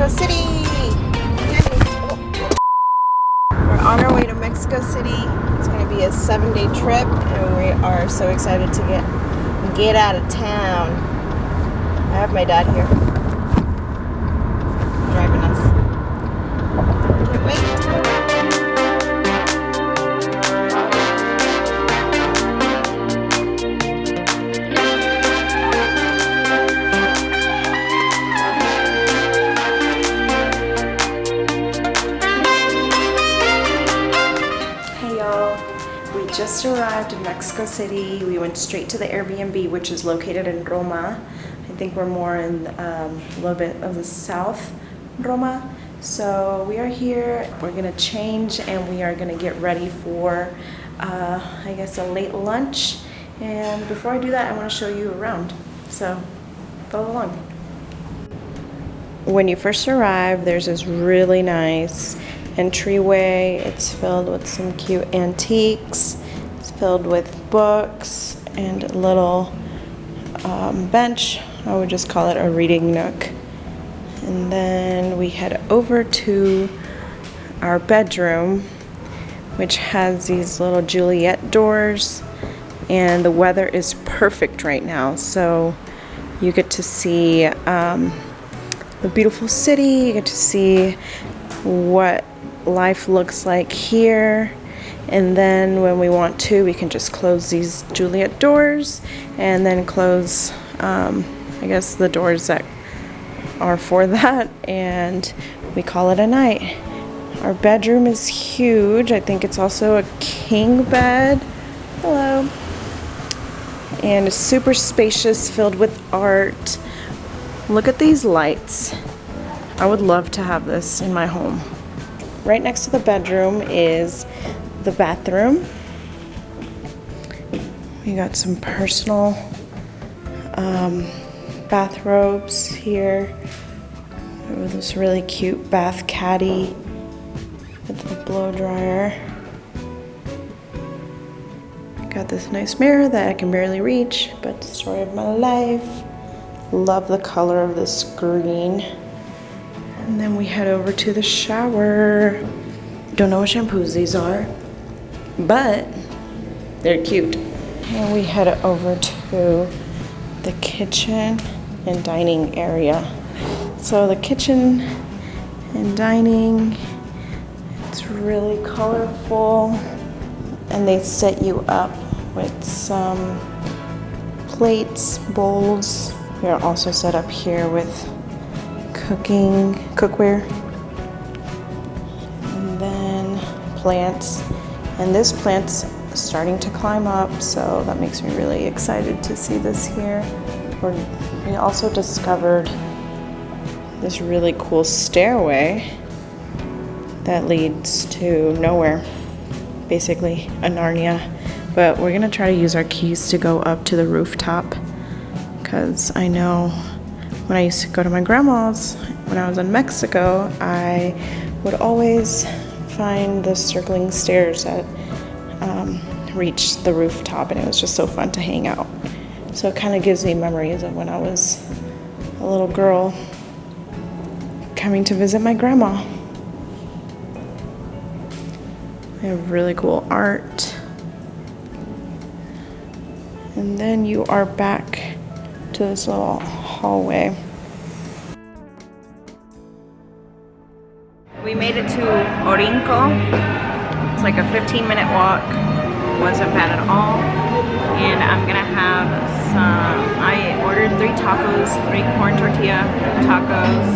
Mexico City! We're on our way to Mexico City. It's going to be a 7-day trip, and we are so excited to get out of town. I have my dad here driving us. Can't wait. Just arrived in Mexico City. We went straight to the Airbnb, which is located in Roma. I think we're more in a little bit of the south Roma. So we are here. We're gonna change and we are gonna get ready for I guess a late lunch. And before I do that, I want to show you around. So follow along. When you first arrive, there's this really nice entryway. It's filled with some cute antiques. Filled with books and a little bench. I would just call it a reading nook. And then we head over to our bedroom, which has these little Juliet doors, and the weather is perfect right now, so you get to see the beautiful city. You get to see what life looks like here. And then when we want to, we can just close these Juliet doors and then close, I guess, the doors that are for that, and we call it a night. Our bedroom is huge. I think it's also a king bed. Hello. And it's super spacious, filled with art. Look at these lights. I would love to have this in my home. Right next to the bedroom is the bathroom. We got some personal bathrobes here with this really cute bath caddy with the blow dryer. Got this nice mirror that I can barely reach, but story of my life. Love the color of this green. And then we head over to the shower. Don't know what shampoos these are, but they're cute. And we head over to the kitchen and dining area. So the kitchen and dining, it's really colorful, and they set you up with some plates, bowls. We are also set up here with cookware, and then plants. And this plant's starting to climb up, so that makes me really excited to see this here. We also discovered this really cool stairway that leads to nowhere, basically a Narnia. But we're gonna try to use our keys to go up to the rooftop, because I know when I used to go to my grandma's when I was in Mexico, I would always find the circling stairs that reached the rooftop, and it was just so fun to hang out. So it kind of gives me memories of when I was a little girl coming to visit my grandma. They have really cool art. And then you are back to this little hallway. We made it to Orinco. It's like a 15-minute walk. Wasn't bad at all. And I'm gonna have some, I ordered 3 tacos, 3 corn tortilla tacos,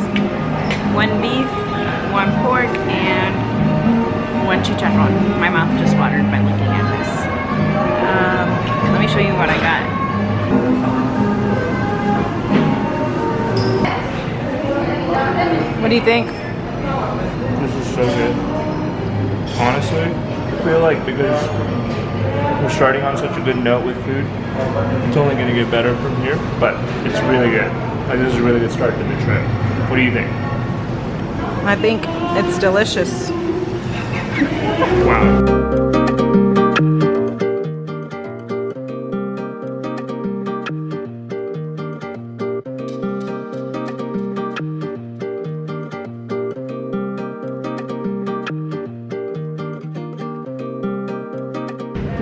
1 beef, 1 pork, and 1 chicharron. My mouth just watered by looking at this. Let me show you what I got. What do you think? This is so good. Honestly, I feel like because we're starting on such a good note with food, it's only going to get better from here, but it's really good. Like, this is a really good start to the trip. What do you think? I think it's delicious. Wow.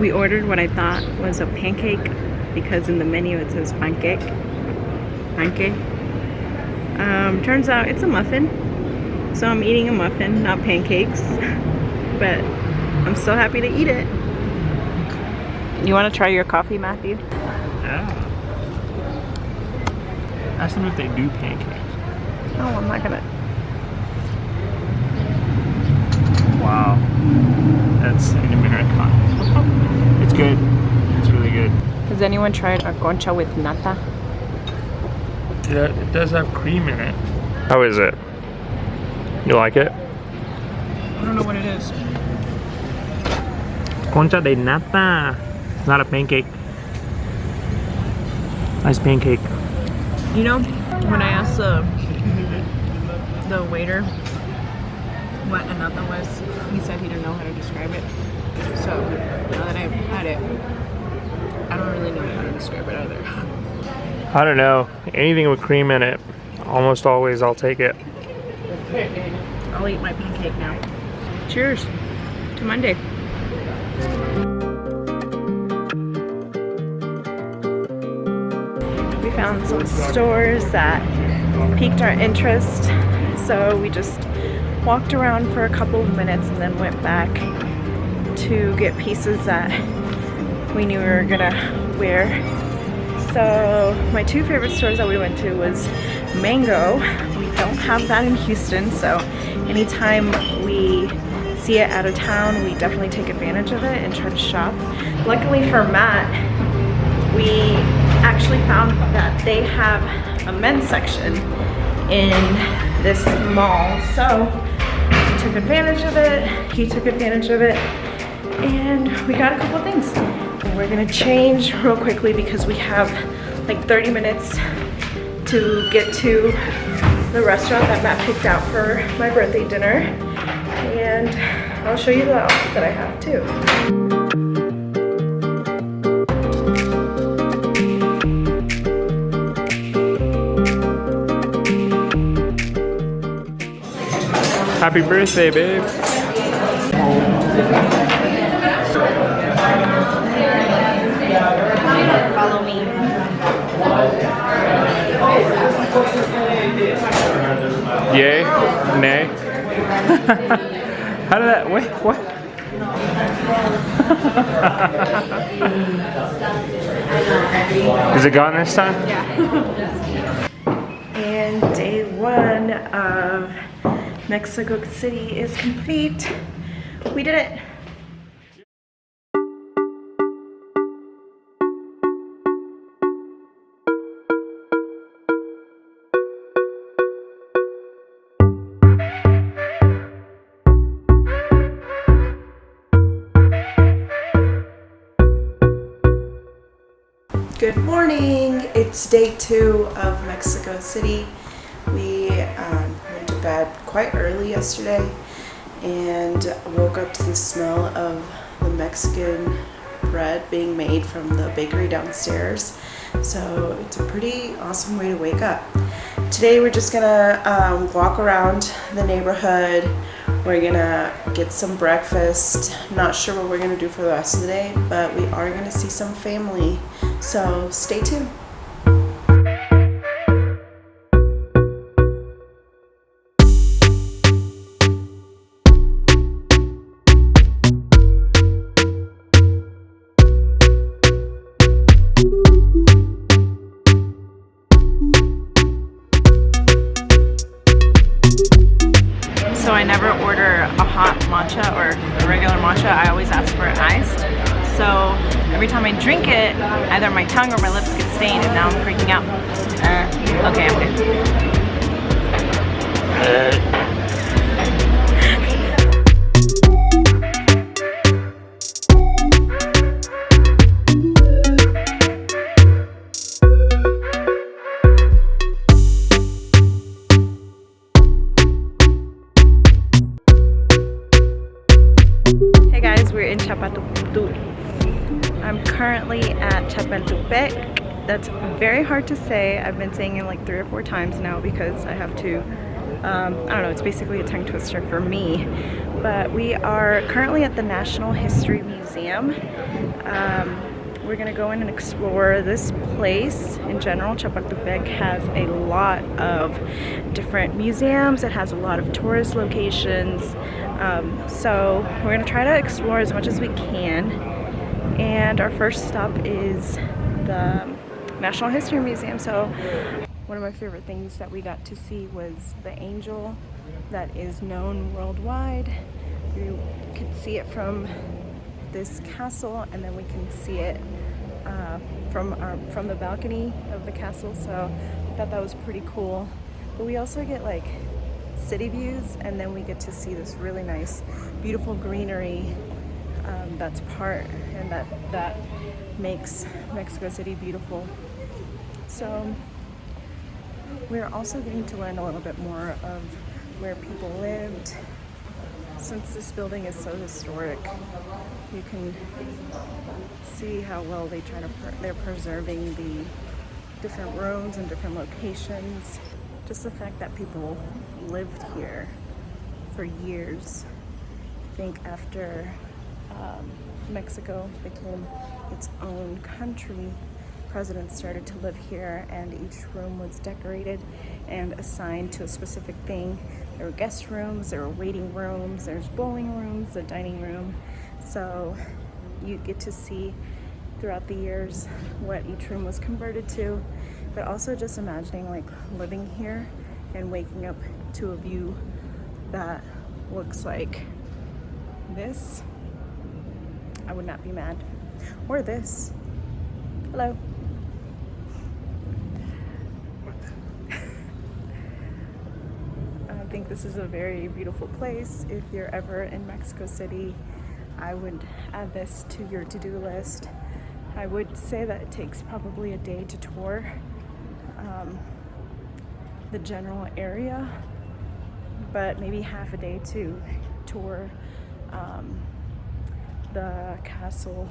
We ordered what I thought was a pancake because in the menu it says pancake. Turns out it's a muffin. So I'm eating a muffin, not pancakes. But I'm still happy to eat it. You want to try your coffee, Matthew? Yeah. Ask them if they do pancakes. No, I'm not gonna. Wow. That's an Americano. It's good. It's really good. Has anyone tried a concha with nata? Yeah, it does have cream in it. How is it? You like it? I don't know what it is. Concha de nata. It's not a pancake. Nice pancake. You know, when I asked the waiter what a nata was, he said he didn't know how to describe it. So now that I've had it, I don't really know how to describe it either. I don't know. Anything with cream in it, almost always I'll take it. I'll eat my pancake now. Cheers to Monday. We found some stores that piqued our interest, so we just walked around for a couple of minutes and then went back to get pieces that we knew we were gonna wear. So my two favorite stores that we went to was Mango. We don't have that in Houston, so anytime we see it out of town, we definitely take advantage of it and try to shop. Luckily for Matt, we actually found that they have a men's section in this mall, so we took advantage of it, he took advantage of it, and we got a couple of things. We're gonna change real quickly because we have like 30 minutes to get to the restaurant that Matt picked out for my birthday dinner. And I'll show you the outfit that I have too. Happy birthday, babe. Follow me. Yay? Nay? How did that, wait, what? Is it gone this time? Yeah. And day one of Mexico City is complete. We did it. Good morning. It's day two of Mexico City. We went to bed quite early yesterday and woke up to the smell of the Mexican bread being made from the bakery downstairs. So it's a pretty awesome way to wake up. Today we're just gonna walk around the neighborhood. We're gonna get some breakfast. Not sure what we're gonna do for the rest of the day, but we are gonna see some family. So stay tuned. So I never order a hot matcha or a regular matcha. I always ask for it iced. So every time I drink it, either my tongue or my lips get stained, and now I'm freaking out. Okay, I'm good. Hey guys, we're in Chapultepec. I'm currently at Chapultepec. That's very hard to say. I've been saying it like 3 or 4 times now because I have to I don't know, it's basically a tongue twister for me. But we are currently at the National History Museum. We're gonna go in and explore this place. In general, Chapultepec has a lot of different museums. It has a lot of tourist locations. So we're gonna try to explore as much as we can. And our first stop is the National History Museum. So one of my favorite things that we got to see was the angel that is known worldwide. You could see it from this castle, and then we can see it from the balcony of the castle. So I thought that was pretty cool. But we also get like city views, and then we get to see this really nice, beautiful greenery that's part and that makes Mexico City beautiful. So we're also getting to learn a little bit more of where people lived. Since this building is so historic, you can see how well they're preserving the different rooms and different locations. Just the fact that people lived here for years. I think after Mexico became its own country, presidents started to live here, and each room was decorated and assigned to a specific thing. There were guest rooms, there were waiting rooms, there's bowling rooms, a dining room. So you get to see throughout the years what each room was converted to, but also just imagining like living here and waking up to a view that looks like this. I would not be mad. Or this. Hello. I think this is a very beautiful place. If you're ever in Mexico City, I would add this to your to-do list. I would say that it takes probably a day to tour the general area, but maybe half a day to tour the castle.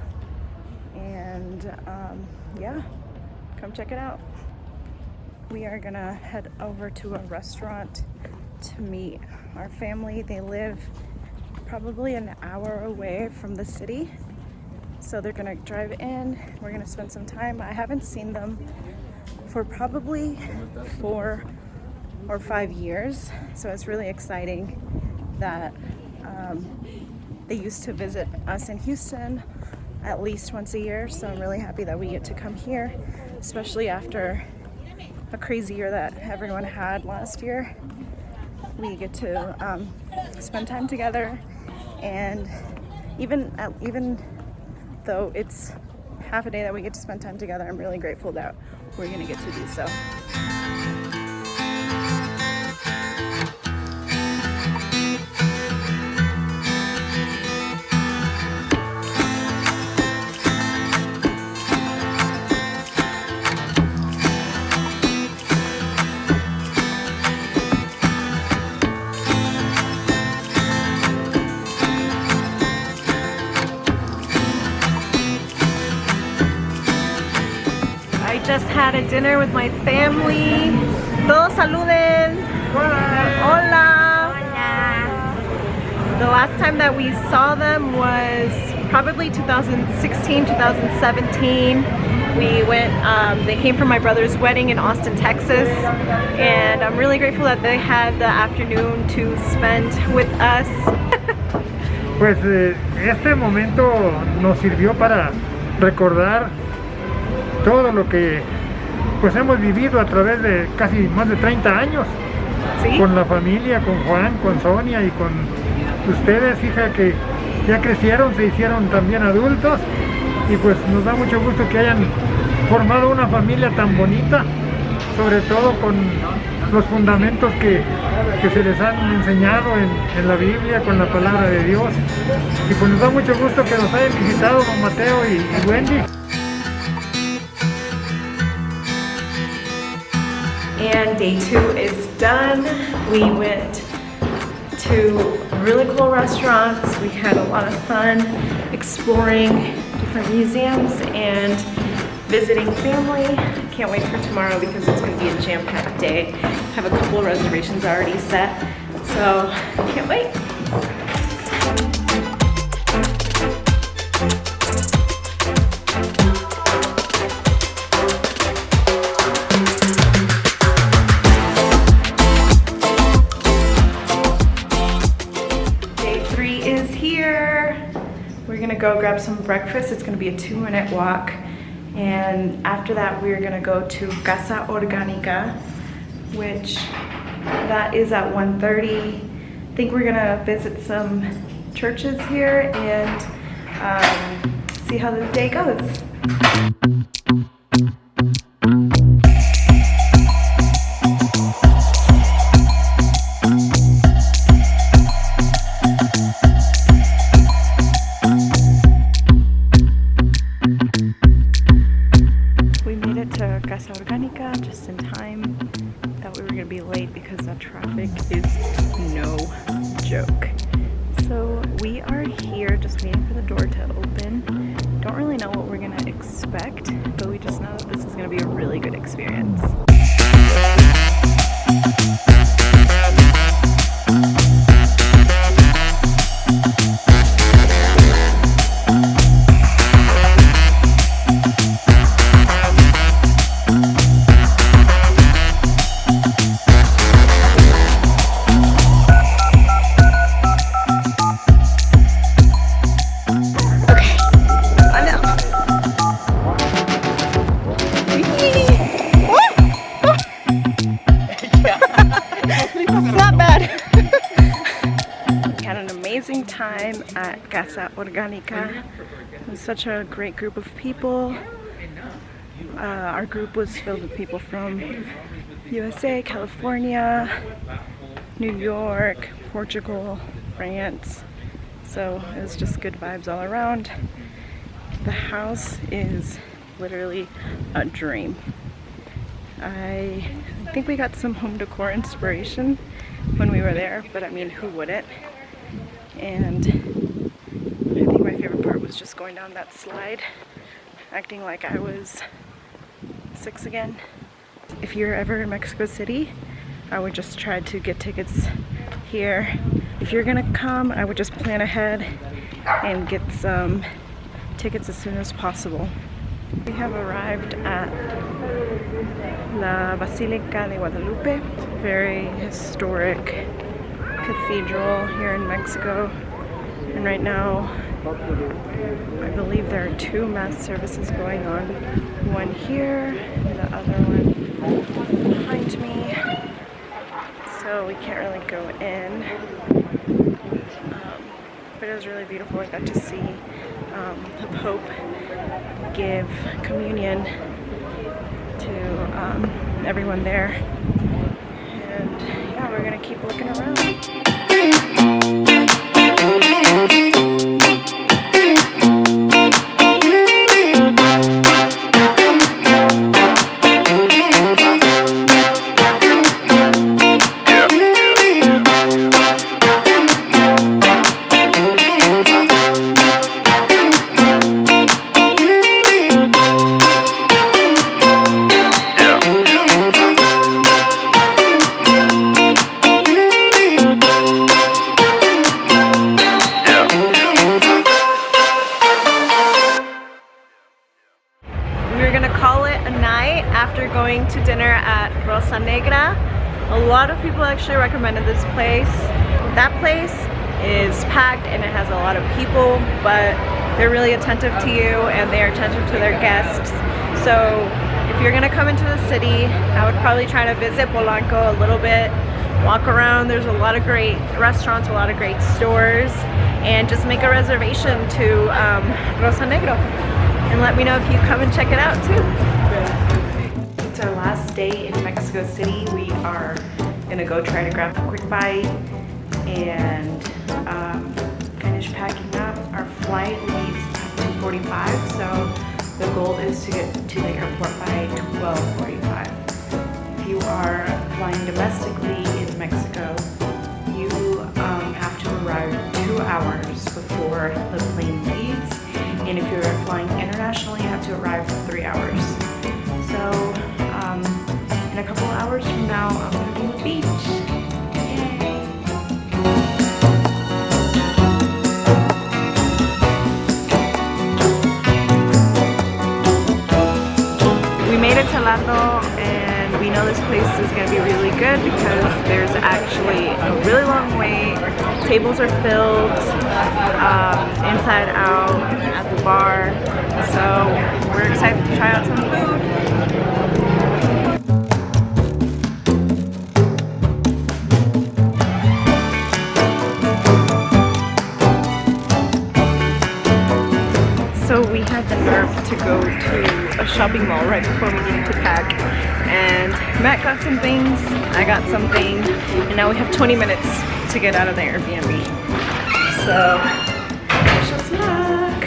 And yeah, come check it out. We are gonna head over to a restaurant to meet our family. They live probably an hour away from the city, so they're gonna drive in. We're gonna spend some time. I haven't seen them for probably 4 or 5 years, so it's really exciting that they used to visit us in Houston at least once a year, so I'm really happy that we get to come here, especially after a crazy year that everyone had last year. We get to spend time together, and even though it's half a day that we get to spend time together, I'm really grateful that we're gonna get to do so. Just had a dinner with my family. Todos saluden. Hola. Hola. Hola. The last time that we saw them was probably 2016, 2017. We went, they came for my brother's wedding in Austin, Texas, and I'm really grateful that they had the afternoon to spend with us. Pues este momento nos sirvió para recordar todo lo que pues hemos vivido a través de casi más de 30 años. ¿Sí? Con la familia, con Juan, con Sonia y con ustedes, hija, que ya crecieron, se hicieron también adultos, y pues nos da mucho gusto que hayan formado una familia tan bonita, sobre todo con los fundamentos que se les han enseñado en la Biblia, con la palabra de Dios. Y pues nos da mucho gusto que nos hayan visitado don Mateo y Wendy. And day 2 is done. We went to really cool restaurants. We had a lot of fun exploring different museums and visiting family. can't wait for tomorrow because it's going to be a jam-packed day. I have a couple reservations already set, so can't wait. Day 3 is here. We're gonna go grab some breakfast. It's gonna be a 2-minute walk. And after that, we're gonna go to Casa Organica, which that is at 1:30. I think we're gonna visit some churches here and see how the day goes. Casa Organica just in time. Thought we were gonna be late because that traffic is no joke. So we are here just waiting for the door to open. Don't really know what we're gonna expect, but we just know that this is gonna be a really good experience. Time at Casa Organica. It was such a great group of people. Our group was filled with people from USA, California, New York, Portugal, France. So it was just good vibes all around. The house is literally a dream. I think we got some home decor inspiration when we were there, but I mean, who wouldn't? And I think my favorite part was just going down that slide, acting like I was 6 again. If you're ever in Mexico City, I would just try to get tickets here. If you're gonna come, I would just plan ahead and get some tickets as soon as possible. We have arrived at La Basilica de Guadalupe, very historic cathedral here in Mexico, and right now I believe there are 2 mass services going on, one here and the other one behind me, so we can't really go in, but it was really beautiful. I got to see the Pope give communion to everyone there, and yeah, we're gonna keep looking around. After going to dinner at Rosa Negra, a lot of people actually recommended this place. That place is packed and it has a lot of people, but they're really attentive to you and they're attentive to their guests. So if you're gonna come into the city, I would probably try to visit Polanco a little bit, walk around. There's a lot of great restaurants, a lot of great stores, and just make a reservation to Rosa Negra and let me know if you come and check it out too. It's our last day in Mexico City. We are gonna go try to grab a quick bite and finish packing up. Our flight leaves at 2:45, so the goal is to get to the airport by 12:45. If you are flying domestically in Mexico, you have to arrive 2 hours before the plane leaves, and if you're flying internationally, you have to arrive 3 hours. So now I'm gonna be on the beach. Yay! We made it to Lando, and we know this place is gonna be really good because there's actually a really long wait. Tables are filled inside out at the bar, so we're excited to try out some food. So we had the nerve to go to a shopping mall right before we needed to pack, and Matt got some things, I got something, and now we have 20 minutes to get out of the Airbnb. So, wish us luck!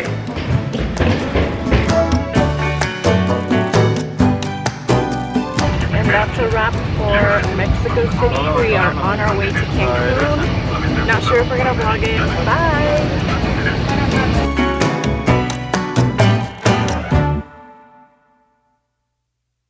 And that's a wrap for Mexico City. We are on our way to Cancun. Not sure if we're gonna vlog it. Bye!